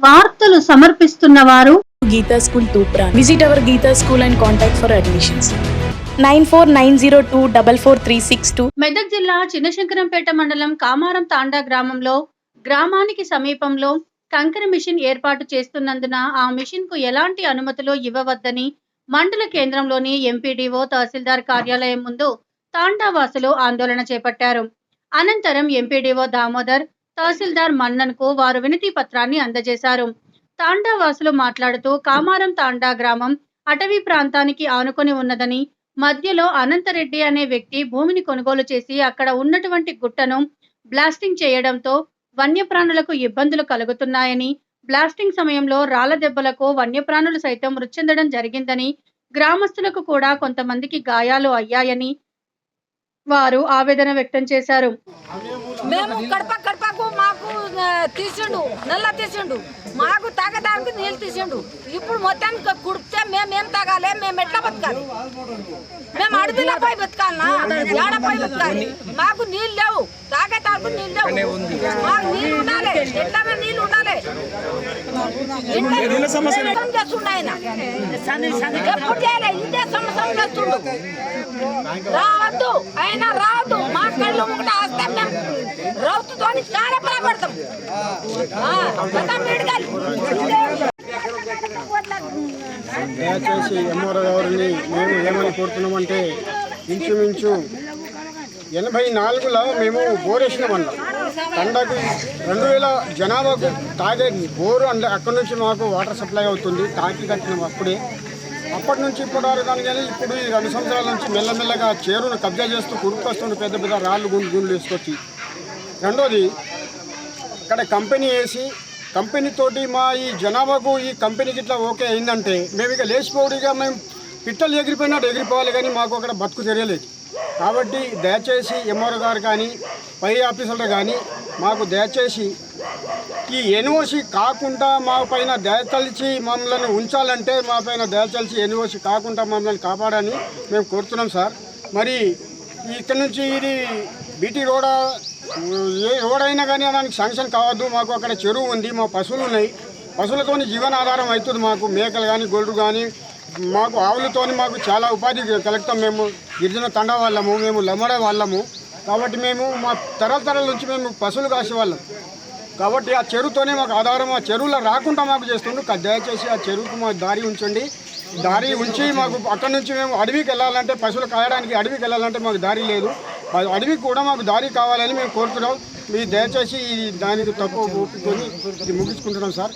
వార్తలు సమర్పిస్తున్న వారు Geeta School Tupran. Visit our Geeta School and contact for admissions. 9490244362. Medak జిల్లా చిన్నశంకరంపేట మండలం కామారం తాండా గ్రామంలో గ్రామానికి సమీపంలో కంకర మిషన్ ఏర్పాటు చేస్తున్నందున ఆ మిషన్ కు ఎలాంటి అనుమతులు ఇవ్వవద్దని మండల కేంద్రంలోని ఎంపీడీఓ తహసీల్దార్ కార్యాలయం ముందు తాండా వాసులు ఆందోళన చేపట్టారు. అనంతరం ఎంపీడీఓ దామోదర్ తహసీల్దార్ మన్నన్ కు వారు వినతి పత్రాన్ని అందజేశారు. తాండా వాసులు మాట్లాడుతూ కామారం తాండా గ్రామం అటవీ ప్రాంతానికి ఆనుకొని ఉన్నదని, మధ్యలో అనంతరెడ్డి అనే వ్యక్తి భూమిని కొనుగోలు చేసి అక్కడ ఉన్నటువంటి గుట్టను బ్లాస్టింగ్ చేయడంతో వన్యప్రాణులకు ఇబ్బందులు కలుగుతున్నాయని, బ్లాస్టింగ్ సమయంలో రాళ్ల దెబ్బలకు వన్యప్రాణులు సైతం మృతి చెందడం జరిగిందని, గ్రామస్తులకు కూడా కొంతమందికి గాయాలు అయ్యాయని వారు ఆవేదన వ్యక్తం చేశారు. మేము కడపకు మాకు తీసిండు, నల్ల తీసిండు, మాకు తాగడానికి నీళ్ళు తీసిండు. ఇప్పుడు మొత్తానికి కుడితే మేమేం తాగాలి, మేము ఎట్లా బతకాలి? మేము అడవిలో పోయి బతకాలనా, ఏడపై బతకాలి? మాకు నీళ్ళు లేవు, తాగేటానికి నీళ్ళు లేవు. మాకు నీళ్ళు ఉండాలి, ఎట్లా నీళ్ళు ఉండాలి. చేస్తుండ ఆయన ఎప్పుడు చేయాలి, ఇదే సమస్య చేస్తుండు. రావద్దు, అయినా రావద్దు. మా కళ్ళు ముంగట వస్తే మేము రౌతుతో కారపలా పెడతాం. దయచేసి ఎంఆర్ఓ గారిని మేము ఏమని కోరుతున్నామంటే, ఇంచుమించు 84లో మేము బోరేసినామన్నా తండకు 2000 జనాభాకు తాగే బోరు అంటే అక్కడి నుంచి మాకు వాటర్ సప్లై అవుతుంది. టాంకీ కట్టినాం అప్పుడే. అప్పటి నుంచి ఇప్పటి వరకు కానీ ఇప్పుడు ఈ 2 సంవత్సరాల నుంచి మెల్లమెల్లగా చేరును కబ్జా చేస్తూ కురుకొస్తుంది, పెద్ద పెద్ద రాళ్ళు గుండ్లు వేసుకొచ్చి. రెండోది, ఇక్కడ కంపెనీ వేసి కంపెనీతోటి మా ఈ జనాభాకు ఈ కంపెనీకి ఇట్లా ఓకే అయిందంటే మేము ఇక లేచిపోవడిగా మేము పిట్టలు ఎగిరిపోయినట్టు ఎగిరిపోవాలి, కానీ మాకు అక్కడ బతుకు తెలియలేదు. కాబట్టి దయచేసి ఎంఆర్ఓ గారు కానీ పై ఆఫీసర్లు కానీ మాకు దయచేసి ఈ ఎన్ఓసి కాకుండా మా పైన దయతలిచి మమ్మల్ని ఉంచాలంటే, మా పైన దయతలిచి ఎన్ఓసి కాకుండా మమ్మల్ని కాపాడని మేము కోరుతున్నాం సార్. మరి ఇక్కడ నుంచి ఇది బీటీ రోడ్, ఏ రోడ్ అయినా కానీ దానికి శాంక్షన్ కావద్దు. మాకు అక్కడ చెరువు ఉంది, మా పశువులు ఉన్నాయి, పశువులతో జీవనాధారం అవుతుంది. మాకు మేకలు కానీ గొడ్లు కానీ మాకు ఆవులతో మాకు చాలా ఉపాధి కలుగుతాం. మేము గిరిజన తండ వాళ్ళము, మేము లమ్మడ వాళ్ళము. కాబట్టి మేము మా తరతరాల నుంచి మేము పశువులు కాసేవాళ్ళం. కాబట్టి ఆ చెరువుతోనే మాకు ఆధారం. ఆ చెరువులో రాకుండా మాకు చేస్తుండ్రు. దయచేసి ఆ చెరువుకు మాకు దారి ఉంచండి. దారి ఉంచి మాకు అక్కడి నుంచి మేము అడవికి వెళ్ళాలంటే, పశువులు కాయడానికి అడవికి వెళ్ళాలంటే మాకు దారి లేదు. అడవికి కూడా మాకు దారి కావాలని మేము కోరుతున్నాం. మీరు దయచేసి దానికి తక్కువ ఒప్పుకొని ఇది ముగించుకుంటున్నాం సార్.